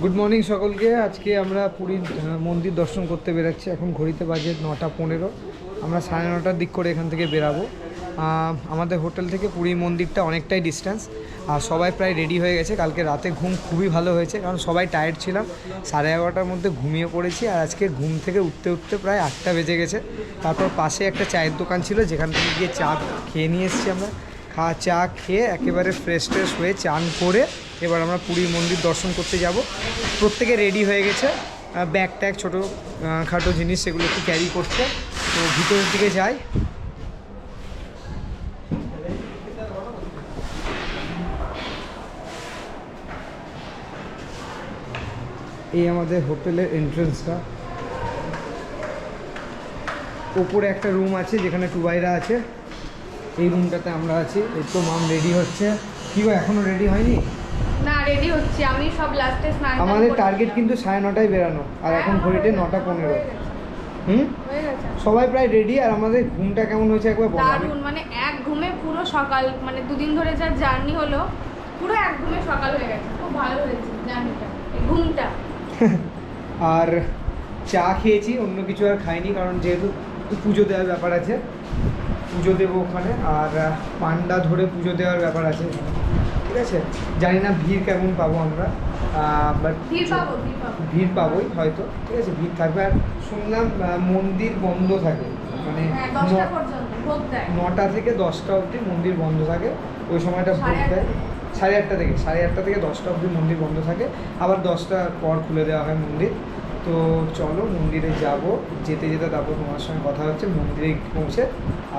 Good morning সকলকে। আজকে আমরা পুরীর মন্দির দর্শন করতে বেরাচ্ছি। এখন ঘড়িতে বাজে 9:15। আমরা 9:30টার দিক করে এখান থেকে বেরাবো। আমাদের হোটেল থেকে পুরী মন্দিরটা অনেকটাই ডিস্টেন্স। আর সবাই প্রায় রেডি হয়ে গেছে। কালকে রাতে ঘুম খুবই ভালো হয়েছে, কারণ সবাই টায়ার্ড ছিলাম। 11:30টার মধ্যে ঘুমিয়ে পড়েছি। আর আজকে ঘুম থেকে উঠতে উঠতে প্রায় 8টা বেজে গেছে। তারপর পাশে একটা চায়ের দোকান ছিল, যেখান থেকে গিয়ে চা খেয়ে নিয়ে এসেছি আমরা। চা খেয়ে একেবারে ফ্রেশ হয়ে চান করে এবার আমরা পুরীর মন্দির দর্শন করতে যাব। প্রত্যেকে রেডি হয়ে গেছে, ব্যাগ ট্যাগ ছোটো খাটো জিনিস সেগুলো একটু ক্যারি করছে। তো ভিতরের দিকে যাই। এই আমাদের হোটেলের এন্ট্রান্সটা। ওপরে একটা রুম আছে যেখানে টুবাইরা আছে। এই রুমটাতে আমরা আছি। এই তো মাম রেডি হচ্ছে। কি গো, এখনো রেডি হয়নি? না, রেডি হচ্ছি আমি। সব লাস্টে স্নান। আমাদের টার্গেট কিন্তু 9:30টায় বেরানো, আর এখন ঘড়িতে 9:15। হয়ে গেছে। সবাই প্রায় রেডি। আর আমাদের ঘুমটা কেমন হয়েছে একবার বলো। দারুণ, মানে এক ঘুমে পুরো সকাল, মানে দুদিন ধরে যা জার্নি হলো পুরো এক ঘুমে সকাল হয়ে গেছে। খুব ভালো হয়েছে জার্নিটা, ঘুমটা। আর চা খেয়েছি, অন্য কিছু আর খাইনি, কারণ যেহেতু পুজো দেওয়ার ব্যাপার আছে, পুজো দেবো ওখানে। আর পান্ডা ধরে পুজো দেওয়ার ব্যাপার আছে, ঠিক আছে। জানি না ভিড় কেমন পাবো আমরা, বাট ভিড় পাবোই হয়তো, ঠিক আছে। ভিড় থাকবে। আর শুনলাম মন্দির বন্ধ থাকে, মানে 9টা থেকে 10টা অবধি মন্দির বন্ধ থাকে। ওই সময়টা ভোগ দেয় 8:30 থেকে 10টা অবধি মন্দির বন্ধ থাকে। আবার 10টার পর খুলে দেওয়া হয় মন্দির। তো চলো মন্দিরে যাব। যেতে যেতে তারপর তোমার সঙ্গে কথা হচ্ছে। মন্দিরে পৌঁছে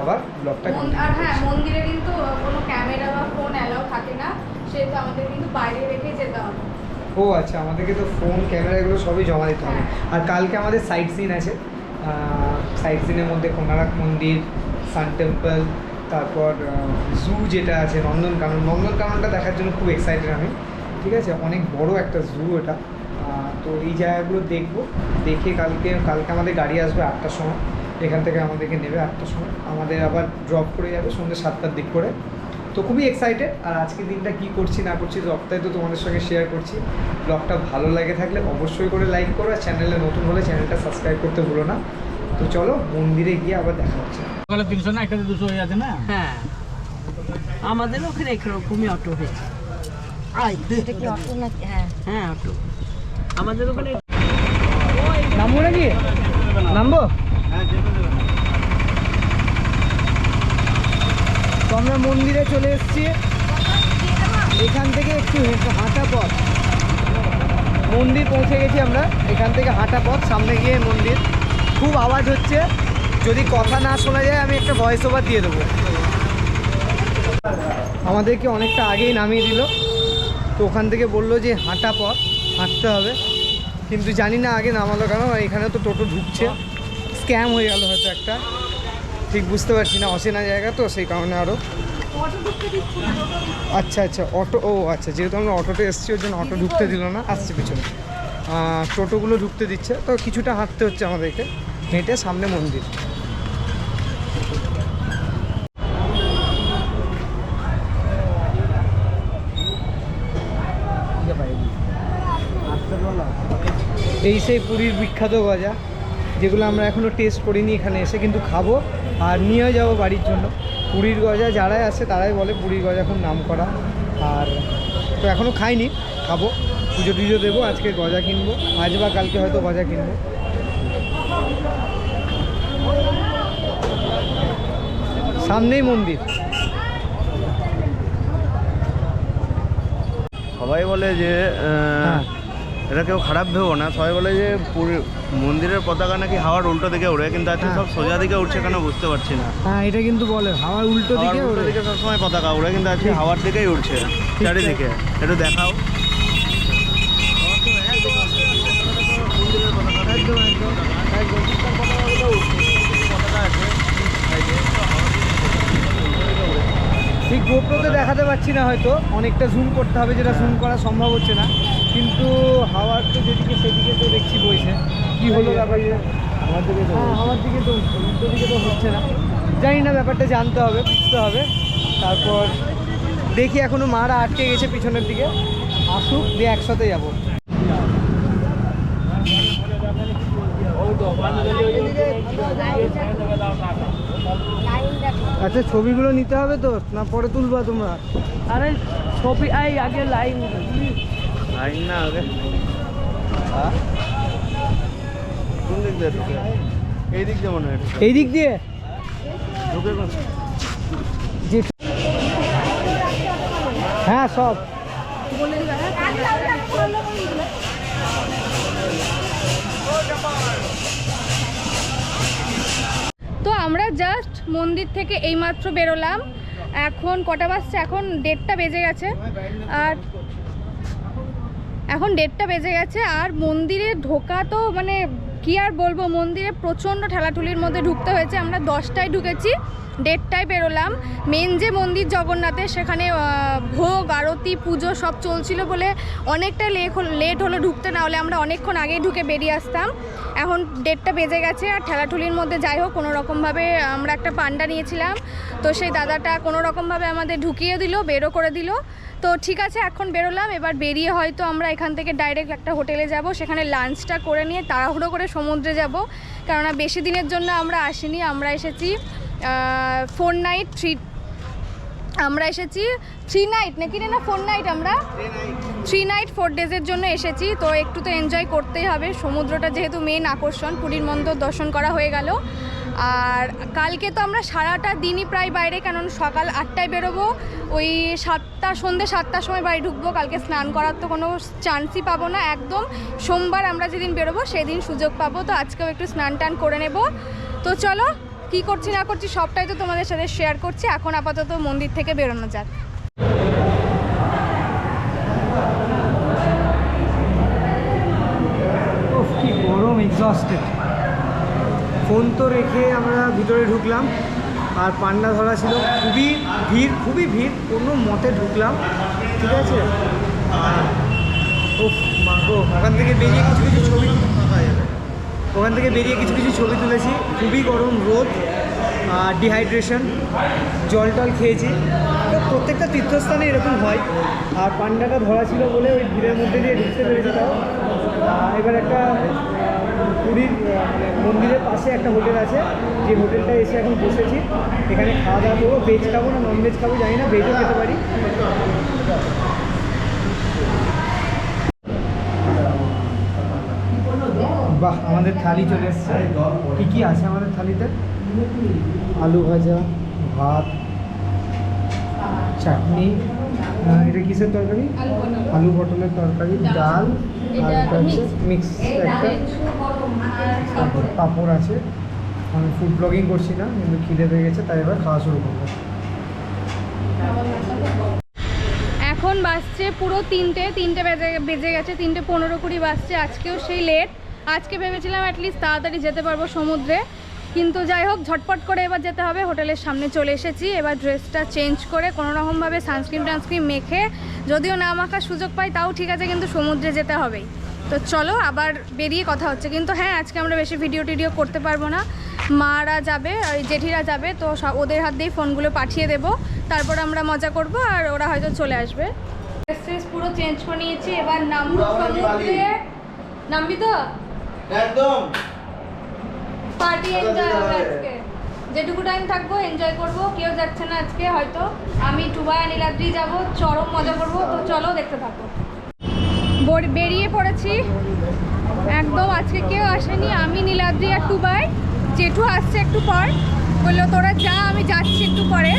আবার ব্লগটা কন্টিনিউ। আর হ্যাঁ, মন্দিরে কিন্তু কোনো ক্যামেরা বা ফোন অ্যালাউ থাকে না, সেহেতু আমাদের কিন্তু বাইরে রেখে যেতে হবে। ও আচ্ছা, আমাদেরকে তো ফোন ক্যামেরা এগুলো সবই জমা দিতে হবে। আর কালকে আমাদের সাইট সিন আছে। সাইট সিনের মধ্যে কোনারক মন্দির, সান টেম্পল, তারপর জু যেটা আছে নন্দনকাননটা দেখার জন্য খুব এক্সাইটেড আমি, ঠিক আছে। অনেক বড় একটা জু এটা। তো এই জায়গাগুলো দেখবো। দেখে কালকে আমাদের গাড়ি আসবে 8টার সময়। এখান থেকে আমাদেরকে নেবে 8টার সময়, আমাদের আবার ড্রপ করে যাবে সন্ধ্যে 7টার দিক করে। তো খুবই এক্সাইটেড। আর আজকের দিনটা কী করছি না করছি সবটাই তো তোমাদের সঙ্গে শেয়ার করছি। ব্লগটা ভালো লাগে থাকলে অবশ্যই করে লাইক করো, আর চ্যানেলে নতুন হলে চ্যানেলটা সাবস্ক্রাইব করতে ভুলো না। তো চলো মন্দিরে গিয়ে আবার দেখা হচ্ছে। 300 না, একটা 200 হয়ে আছে না? হ্যাঁ, আমাদের ওখানে এরকমই অটো হয়েছে। এটা কি অটো নাকি? হ্যাঁ হ্যাঁ, অটো আমাদের ওখানে। নামবো নাকি? নামবো। তো আমরা মন্দিরে চলে এসেছি। এখান থেকে একটু হাঁটা পথ, মন্দির পৌঁছে গেছি আমরা। এখান থেকে হাঁটা পথ, সামনে গিয়ে মন্দির। খুব আওয়াজ হচ্ছে, যদি কথা না শোনা যায় আমি একটা ভয়েস ওভার দিয়ে দেবো। আমাদেরকে অনেকটা আগেই নামিয়ে দিল। তো ওখান থেকে বললো যে হাঁটা পথ, হাঁটতে হবে। কিন্তু জানি না আগে নামালো কেন। এখানে তো টোটো ঢুকছে, স্ক্যাম হয়ে গেল হয়তো একটা, ঠিক বুঝতে পারছি না। অচেনা জায়গা তো, সেই কারণে আরও। আচ্ছা অটো, ও আচ্ছা, যেহেতু আমরা অটোতে এসেছি ওর জন্য অটো ঢুকতে দিল না। আসছে পিছনে টোটোগুলো ঢুকতে দিচ্ছে। তো কিছুটা হাঁটতে হচ্ছে আমাদেরকে, হেঁটে সামনে মন্দির। এই সেই পুরীর বিখ্যাত গজা, যেগুলো আমরা এখনও টেস্ট করিনি এখানে এসে, কিন্তু খাবো আর নিয়ে যাবো বাড়ির জন্য। পুরীর গজা যারাই আসে তারাই বলে পুরীর গজা খুব নাম করা। আর তো এখনও খাইনি, খাবো। পুজো টুজো দেবো, আজকে গজা কিনবো। আজ বা কালকে হয়তো গজা কিনবো। সামনেই মন্দির। সবাই বলে যে এটা কেউ খারাপ ভেবো না। সবাই বলে যে পুরী মন্দিরের পতাকা নাকি হাওয়ার উল্টো দিকে ওড়ে, কিন্তু আজকে সব সোজা দিকে উঠছে কেন বুঝতে পারছি না। হ্যাঁ, এটা কিন্তু বলে হাওয়ার উল্টো দিকে ওড়ে। সবসময় পতাকা ওড়ে, কিন্তু আজকে হাওয়ার দিকেই উঠছে চারিদিকে। একটু দেখাও। ঠিক গোপ্রোতে দেখাতে পাচ্ছি না, হয়তো অনেকটা জুম করতে হবে, যেটা জুম করা সম্ভব হচ্ছে না। কিন্তু হাওয়ার তো যেদিকে সেদিকে তো দেখছি বইছে। কি হলো ব্যাপার? আমার দিকে তো, হ্যাঁ আমার দিকে তো, উল্টো দিকে তো হচ্ছে না। জানি না, ব্যাপারটা জানতে হবে, বুঝতে হবে। তারপর দেখি, এখনও মারা আটকে গেছে পিছনের দিকে। আসুক দিয়ে একসাথে যাবো। আচ্ছা ছবিগুলো নিতে হবে তো না পরে তুলবা তোমরা? আরে ছবি আগে লাইন লাইন না আগে কোন দিক দিয়ে ঢুকে? এই দিক দিয়ে মনে হয় ঢুকে। এই দিক দিয়ে ঢুকে কোন? যে হ্যাঁ সব তো আমরা জাস্ট মন্দির থেকে এইমাত্র বেরোলাম। এখন কটা বাজছে? এখন 1:30টা বেজে গেছে। আর এখন 1:30টা বেজে গেছে আর মন্দিরে ঢোকা তো মানে কি আর বলবো, মন্দিরে প্রচণ্ড ঠেলাঠুলির মধ্যে ঢুকতে হয়েছে। আমরা 10টায় ঢুকেছি, 1:30টায় বেরোলাম। মেন যে মন্দির জগন্নাথের সেখানে ভোগ আরতি পুজো সব চলছিল বলে অনেকটা লেট হলো ঢুকতে, না হলে আমরা অনেকক্ষণ আগেই ঢুকে বেরিয়ে আসতাম। এখন 1:30টা বেজে গেছে আর ঠেলাঠুলির মধ্যে যাই হোক কোনো রকমভাবে আমরা একটা পান্ডা নিয়েছিলাম, তো সেই দাদাটা কোনো রকমভাবে আমাদের ঢুকিয়ে দিল, বেরো করে দিল। তো ঠিক আছে এখন বেরোলাম। এবার বেরিয়ে হয়তো আমরা এখান থেকে ডাইরেক্ট একটা হোটেলে যাব, সেখানে লাঞ্চটা করে নিয়ে তাড়াহুড়ো করে সমুদ্রে যাব, কেননা বেশি দিনের জন্য আমরা আসিনি। আমরা এসেছি 4 নাইট 3 নাইট নাকি না 4 নাইট, আমরা 3 নাইট 4 ডেজের জন্য এসেছি। তো একটু তো এনজয় করতেই হবে, সমুদ্রটা যেহেতু মেন আকর্ষণ। পুরীর মন্দির দর্শন করা হয়ে গেল। আর কালকে তো আমরা সারাটা দিনই প্রায় বাইরে, কারণ সকাল 8টায় বেরোবো, ওই সন্ধ্যে 7টার সময় বাড়ি ঢুকবো। কালকে স্নান করার তো কোনো চান্সই পাবো না, একদম সোমবার আমরা যেদিন বেরোবো সেদিন সুযোগ পাবো। তো আজকেও একটু স্নান টান করে নেব। তো চলো কী করছি না করছি সবটাই তো তোমাদের সাথে শেয়ার করছি। এখন আপাতত মন্দির থেকে বেরোনো যাক। কি গরম, এক্সস্টেড। ফোন তো রেখে আমরা ভিতরে ঢুকলাম আর পান্ডা ধরা ছিল, খুবই ভিড়, কোনো মতে ঢুকলাম, ঠিক আছে। ও মাগো, ওখান থেকে বেরিয়ে কিছু ছবি তুলেছি। খুবই গরম, রোদ, ডিহাইড্রেশন, জল টল খেয়েছি। তো প্রত্যেকটা তীর্থস্থানে এরকম হয়। আর পান্ডাটা ধরা ছিল বলে ওই ভিড়ের মধ্যে দিয়ে ঢুকতে পেরেছি। তাও এবার একটা পুরীর মানে মন্দিরের পাশে একটা হোটেল আছে, যে হোটেলটা এসে এখন বসেছি। এখানে খাওয়া দাওয়া করবো, ভেজ খাবো না নন ভেজ খাবো জানি না, ভেজও খেতে পারি। বাহ, আমাদের থালি চলে এসছে। কী আছে আমাদের থালিতে? আলু ভাজা, ভাত, চাটনি, এটা কিসের তরকারি? আলু পটলের তরকারি, ডাল, আর এটা হচ্ছে মিক্স একটা পাঁপড় আছে। আমি ফুড ব্লগিং করছি না, কিন্তু খিদে পেয়ে গেছে, তাই এবার খাওয়া শুরু করবো। এখন বাজছে পুরো 3টে বেজে গেছে, 3:15 বাজছে। আজকেও সেই লেট। আজকে ভেবেছিলাম অ্যাটলিস্ট তাড়াতাড়ি যেতে পারবো সমুদ্রে, কিন্তু যাই হোক ঝটপট করে এবার যেতে হবে। হোটেলের সামনে চলে এসেছি। এবার ড্রেসটা চেঞ্জ করে কোনোরকমভাবে সানস্ক্রিন মেখে, যদিও না মাখার সুযোগ পাই তাও ঠিক আছে, কিন্তু সমুদ্রে যেতে হবেই। তো চলো আবার বেরিয়ে কথা হচ্ছে। কিন্তু হ্যাঁ, আজকে আমরা বেশি ভিডিও করতে পারবো না। মারা যাবে, ওই জেঠিরা যাবে, তো ওদের হাত দিয়েই ফোনগুলো পাঠিয়ে দেবো, তারপর আমরা মজা করব আর ওরা হয়তো চলে আসবে। ড্রেস পুরো চেঞ্জ করে নিয়েছি, এবার নামবো সমুদ্রে। নামবি তো? একদম পার্টি এনজয় হবে আজকে, যেটুকু টাইম থাকবো এনজয় করবো। কেউ যাচ্ছে না আজকে, হয়তো আমি টুবাই আর নীলাদ্রি যাবো, চরম মজা করবো। তো চলো দেখতে থাকো। বেরিয়ে পড়েছি একদম। আজকে কেউ আসেনি, আমি নীলাদ্রি আর টুবাই। জেঠু আসছে একটু পর, বললো তোরা যা, আমি যাচ্ছি একটু পরে।